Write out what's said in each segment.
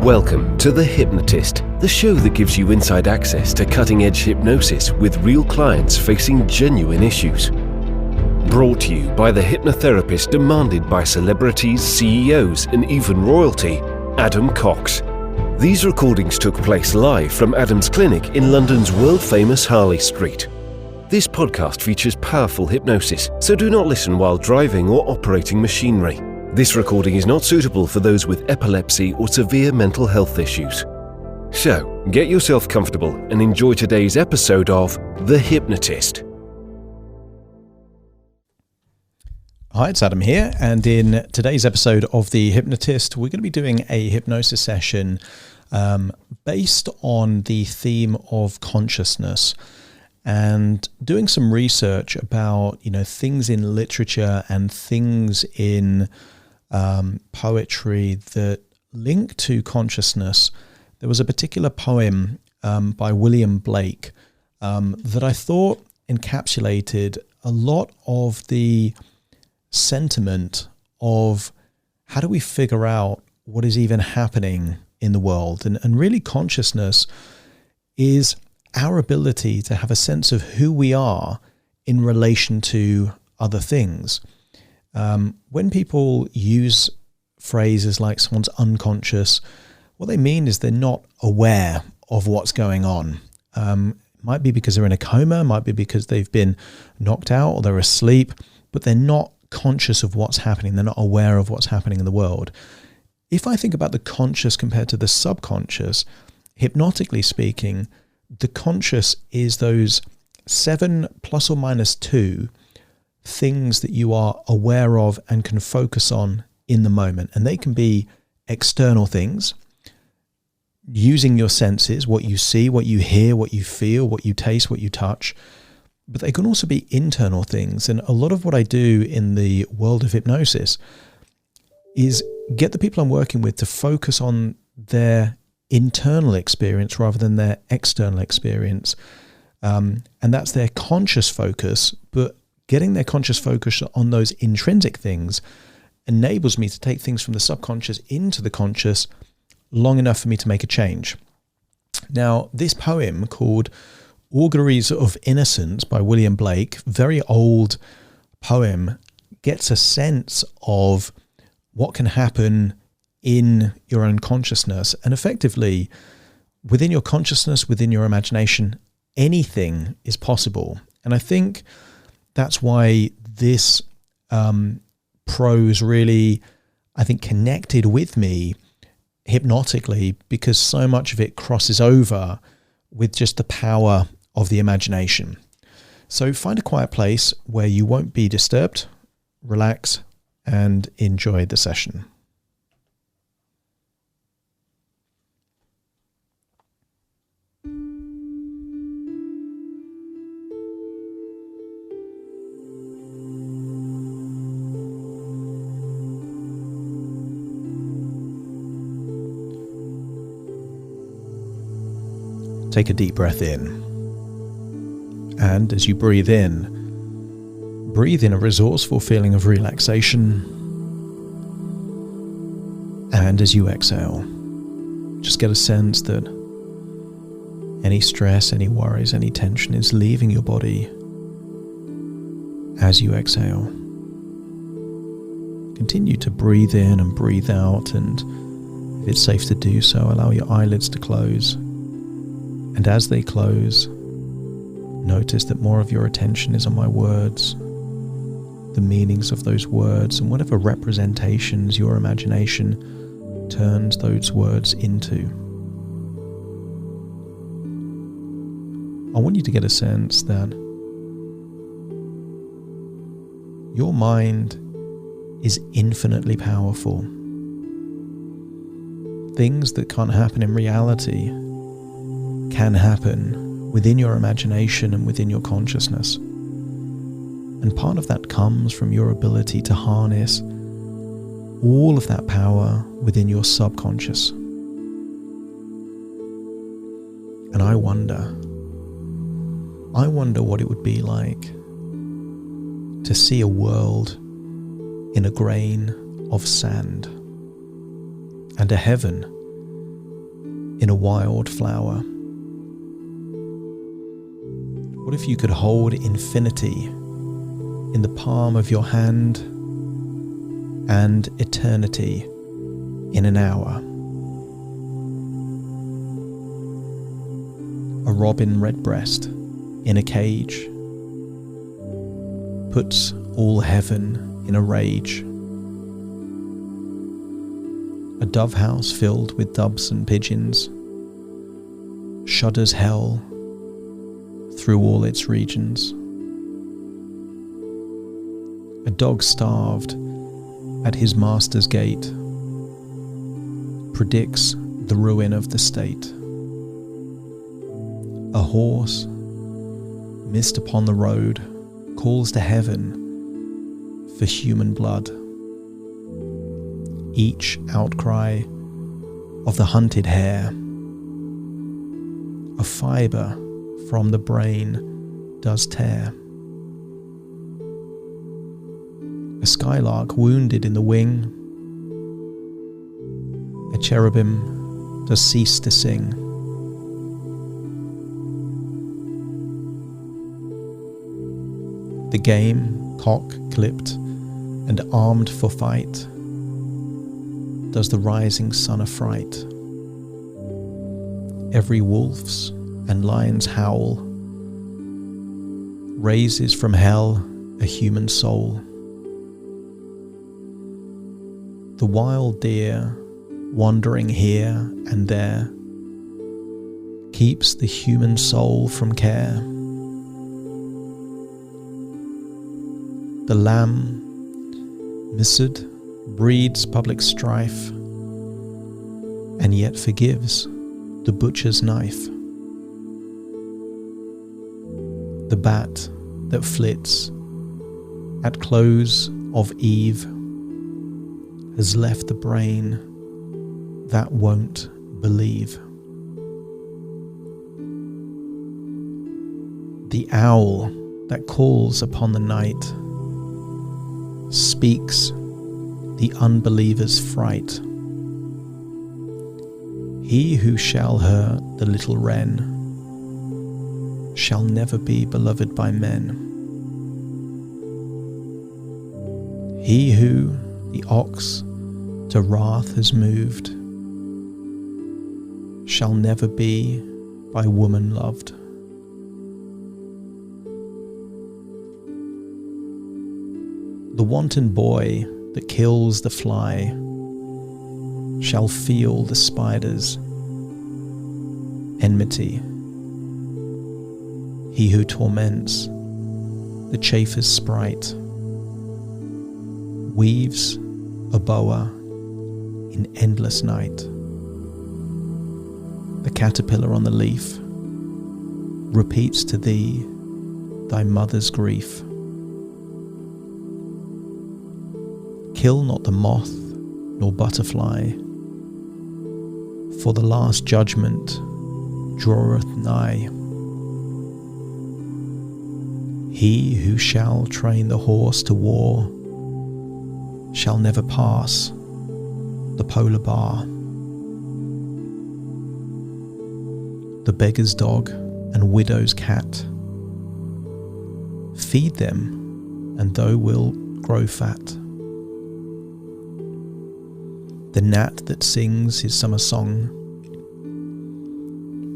Welcome to The Hypnotist, the show that gives you inside access to cutting-edge hypnosis with real clients facing genuine issues. Brought to you by the hypnotherapist demanded by celebrities, CEOs, and even royalty, Adam Cox. These recordings took place live from Adam's clinic in London's world-famous Harley Street. This podcast features powerful hypnosis, so do not listen while driving or operating machinery. This recording is not suitable for those with epilepsy or severe mental health issues. So, get yourself comfortable and enjoy today's episode of The Hypnotist. Hi, it's Adam here, and in today's episode of The Hypnotist, we're going to be doing a hypnosis session based on the theme of consciousness and doing some research about, things in literature and things in poetry that link to consciousness. There was a particular poem by William Blake that I thought encapsulated a lot of the sentiment of how do we figure out what is even happening in the world. And really consciousness is our ability to have a sense of who we are in relation to other things. When people use phrases like someone's unconscious, what they mean is they're not aware of what's going on. It might be because they're in a coma, might be because they've been knocked out or they're asleep, but they're not conscious of what's happening. They're not aware of what's happening in the world. If I think about the conscious compared to the subconscious, hypnotically speaking, the conscious is those 7 plus or minus 2 things that you are aware of and can focus on in the moment. And they can be external things, using your senses, what you see, what you hear, what you feel, what you taste, what you touch. But they can also be internal things. And a lot of what I do in the world of hypnosis is get the people I'm working with to focus on their internal experience rather than their external experience. And that's their conscious focus, but getting their conscious focus on those intrinsic things enables me to take things from the subconscious into the conscious long enough for me to make a change. Now, this poem called Auguries of Innocence by William Blake, very old poem, gets a sense of what can happen in your own consciousness. And effectively, within your consciousness, within your imagination, anything is possible. And I think that's why this prose really, connected with me hypnotically, because so much of it crosses over with just the power of the imagination. So find a quiet place where you won't be disturbed, relax, and enjoy the session. Take a deep breath in. And as you breathe in a resourceful feeling of relaxation. And as you exhale, just get a sense that any stress, any worries, any tension is leaving your body as you exhale. Continue to breathe in and breathe out, and if it's safe to do so, allow your eyelids to close. And as they close, notice that more of your attention is on my words, the meanings of those words, and whatever representations your imagination turns those words into. I want you to get a sense that your mind is infinitely powerful. Things that can't happen in reality can happen within your imagination and within your consciousness. And part of that comes from your ability to harness all of that power within your subconscious. And I wonder what it would be like to see a world in a grain of sand, and a heaven in a wild flower? What if you could hold infinity in the palm of your hand and eternity in an hour? A robin redbreast in a cage puts all heaven in a rage. A dove house filled with doves and pigeons shudders hell through all its regions. A dog starved at his master's gate predicts the ruin of the state. A horse missed upon the road calls to heaven for human blood. Each outcry of the hunted hare, a fibre from the brain does tear. A skylark wounded in the wing, a cherubim does cease to sing. The game, cock clipped and armed for fight, does the rising sun affright. Every wolf's and lion's howl raises from hell a human soul. The wild deer, wandering here and there, keeps the human soul from care. The lamb, mised, breeds public strife, and yet forgives the butcher's knife. The bat that flits at close of eve has left the brain that won't believe. The owl that calls upon the night speaks the unbeliever's fright. He who shall hurt the little wren shall never be beloved by men. He who the ox to wrath has moved shall never be by woman loved. The wanton boy that kills the fly shall feel the spider's enmity. He who torments the chaffer's sprite weaves a boa in endless night. The caterpillar on the leaf repeats to thee thy mother's grief. Kill not the moth nor butterfly, for the last judgment draweth nigh. He who shall train the horse to war shall never pass the polar bar. The beggar's dog and widow's cat, feed them and thou wilt grow fat. The gnat that sings his summer song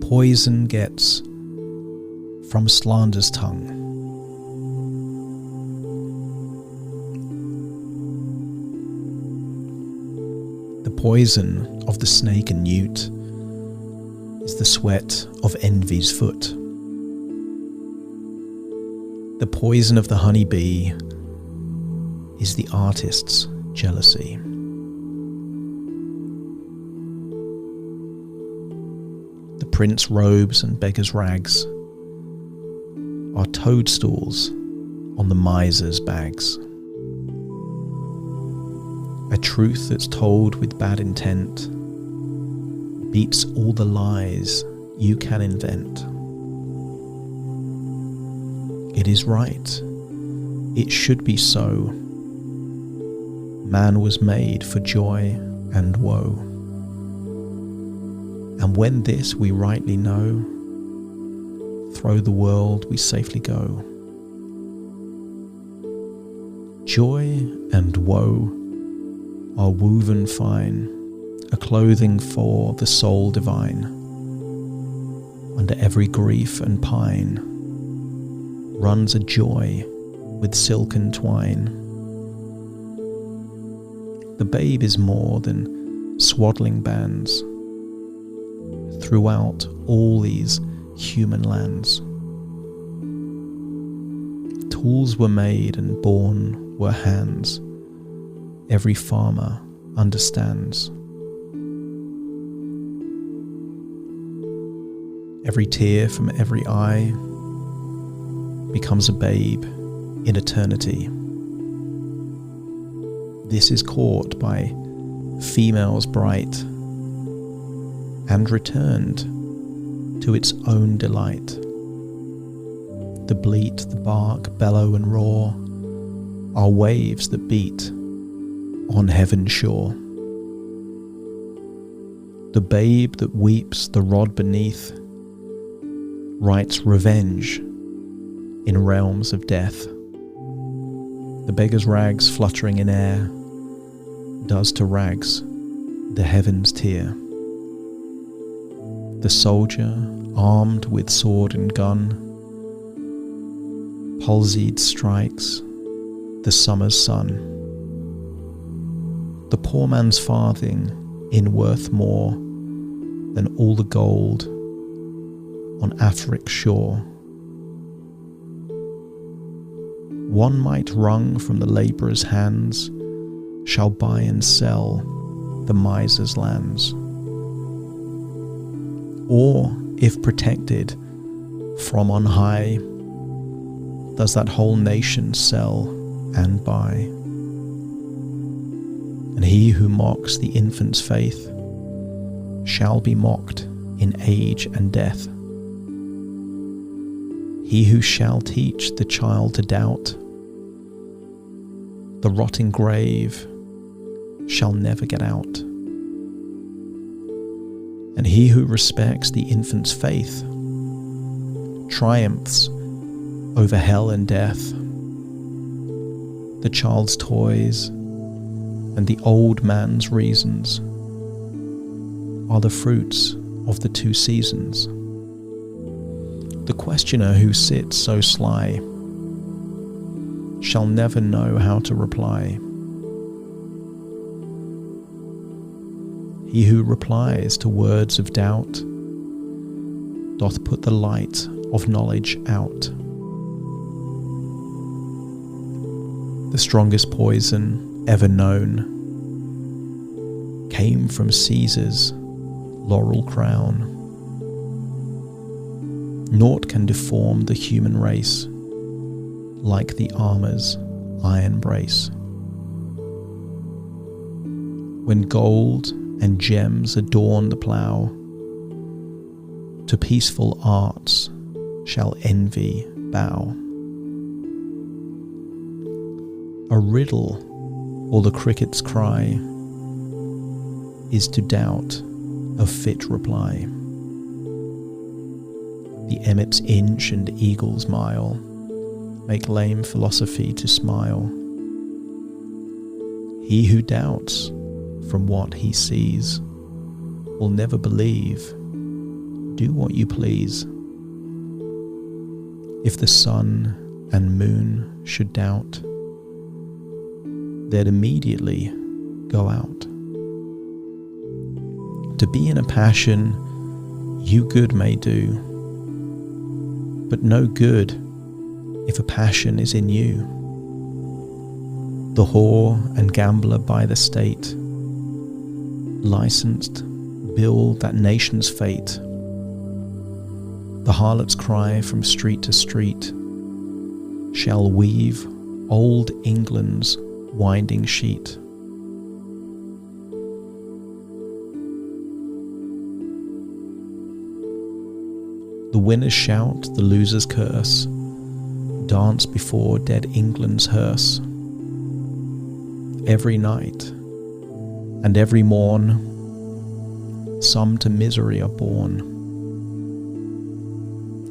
poison gets from slander's tongue. The poison of the snake and newt is the sweat of envy's foot. The poison of the honey bee is the artist's jealousy. The prince's robes and beggar's rags are toadstools on the miser's bags. A truth that's told with bad intent beats all the lies you can invent. It is right, it should be so. Man was made for joy and woe, And when this we rightly know, through the world we safely go. Joy and woe are woven fine, a clothing for the soul divine. Under every grief and pine runs a joy with silken twine. The babe is more than swaddling bands throughout all these human lands. Tools were made and born were hands. Every farmer understands. Every tear from every eye becomes a babe in eternity. This is caught by females bright and returned to its own delight. The bleat, the bark, bellow and roar are waves that beat on heaven's shore. The babe that weeps the rod beneath writes revenge in realms of death. The beggar's rags fluttering in air does to rags the heavens tear. The soldier, armed with sword and gun, palsied strikes the summer's sun. The poor man's farthing in worth more than all the gold on Afric's shore. One mite wrung from the labourer's hands shall buy and sell the miser's lands. Or, if protected from on high, does that whole nation sell and buy. And he who mocks the infant's faith shall be mocked in age and death. He who shall teach the child to doubt the rotting grave shall never get out. And he who respects the infant's faith triumphs over hell and death. The child's toys and the old man's reasons are the fruits of the two seasons. The questioner who sits so sly shall never know how to reply. He who replies to words of doubt doth put the light of knowledge out. The strongest poison ever known came from Caesar's laurel crown. Naught can deform the human race like the armour's iron brace. When gold and gems adorn the plough, to peaceful arts shall envy bow. A riddle, or the cricket's cry, is to doubt a fit reply. The emmet's inch and eagle's mile make lame philosophy to smile. He who doubts from what he sees will never believe. Do what you please. If the sun and moon should doubt, they'd immediately go out. To be in a passion you good may do, but no good if a passion is in you. The whore and gambler by the state, licensed, bill that nation's fate. The harlot's cry from street to street shall weave old England's winding sheet. The winners shout, the losers curse, dance before dead England's hearse. Every night and every morn some to misery are born.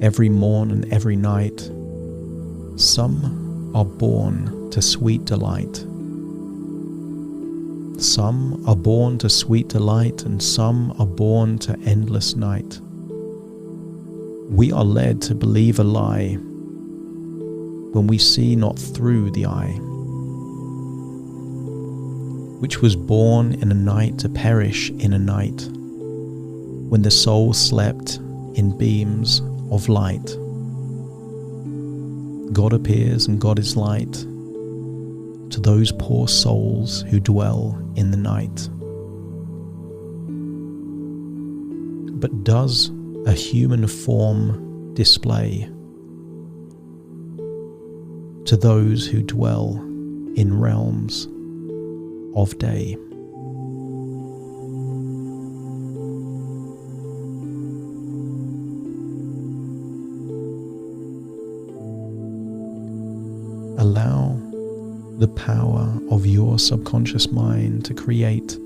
Every morn and every night, some are born to sweet delight. Some are born to sweet delight, and some are born to endless night. We are led to believe a lie when we see not through the eye, which was born in a night to perish in a night, when the soul slept in beams of light. God appears and God is light to those poor souls who dwell in the night. But does a human form display to those who dwell in realms of day? Allow the power of your subconscious mind to create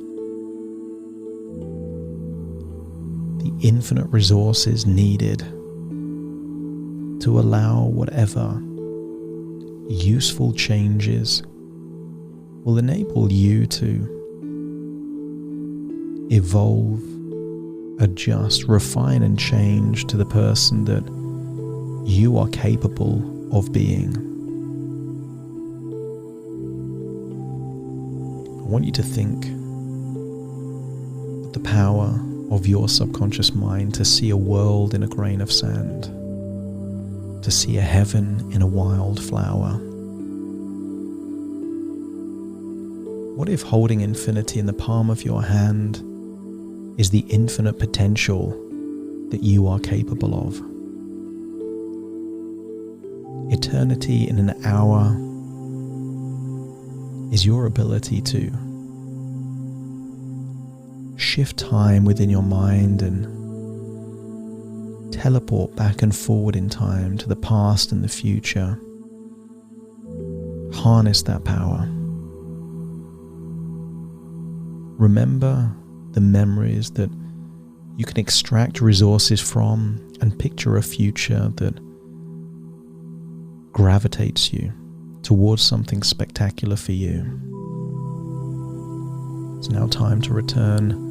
the infinite resources needed to allow whatever useful changes will enable you to evolve, adjust, refine and change to the person that you are capable of being. I want you to think of the power of your subconscious mind to see a world in a grain of sand, to see a heaven in a wild flower. What if holding infinity in the palm of your hand is the infinite potential that you are capable of? Eternity in an hour is your ability to shift time within your mind and teleport back and forward in time to the past and the future. Harness that power. Remember the memories that you can extract resources from and picture a future that gravitates you towards something spectacular for you. It's now time to return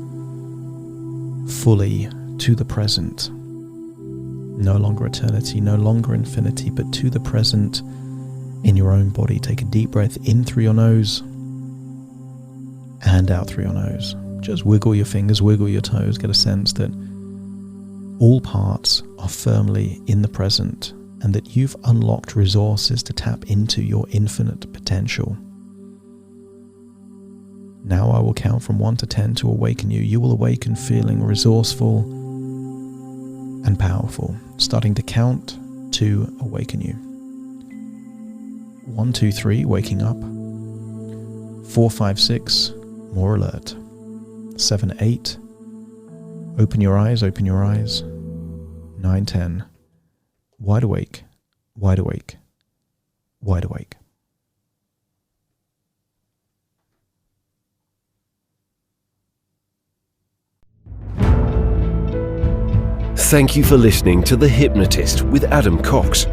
fully to the present. No longer eternity, no longer infinity, but to the present in your own body. Take a deep breath in through your nose and out through your nose. Just wiggle your fingers, wiggle your toes, get a sense that all parts are firmly in the present and that you've unlocked resources to tap into your infinite potential. Now I will count from 1 to 10 to awaken you. You will awaken feeling resourceful and powerful. Starting to count to awaken you. 1, 2, 3, waking up. 4, 5, 6, more alert. 7, 8, open your eyes, open your eyes. 9, 10, wide awake, wide awake, wide awake. Thank you for listening to The Hypnotist with Adam Cox,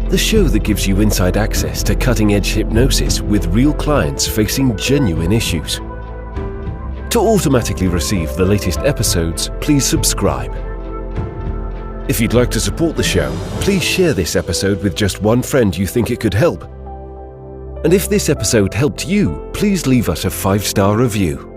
the show that gives you inside access to cutting-edge hypnosis with real clients facing genuine issues. To automatically receive the latest episodes, please subscribe. If you'd like to support the show, please share this episode with just one friend you think it could help. And if this episode helped you, please leave us a 5-star review.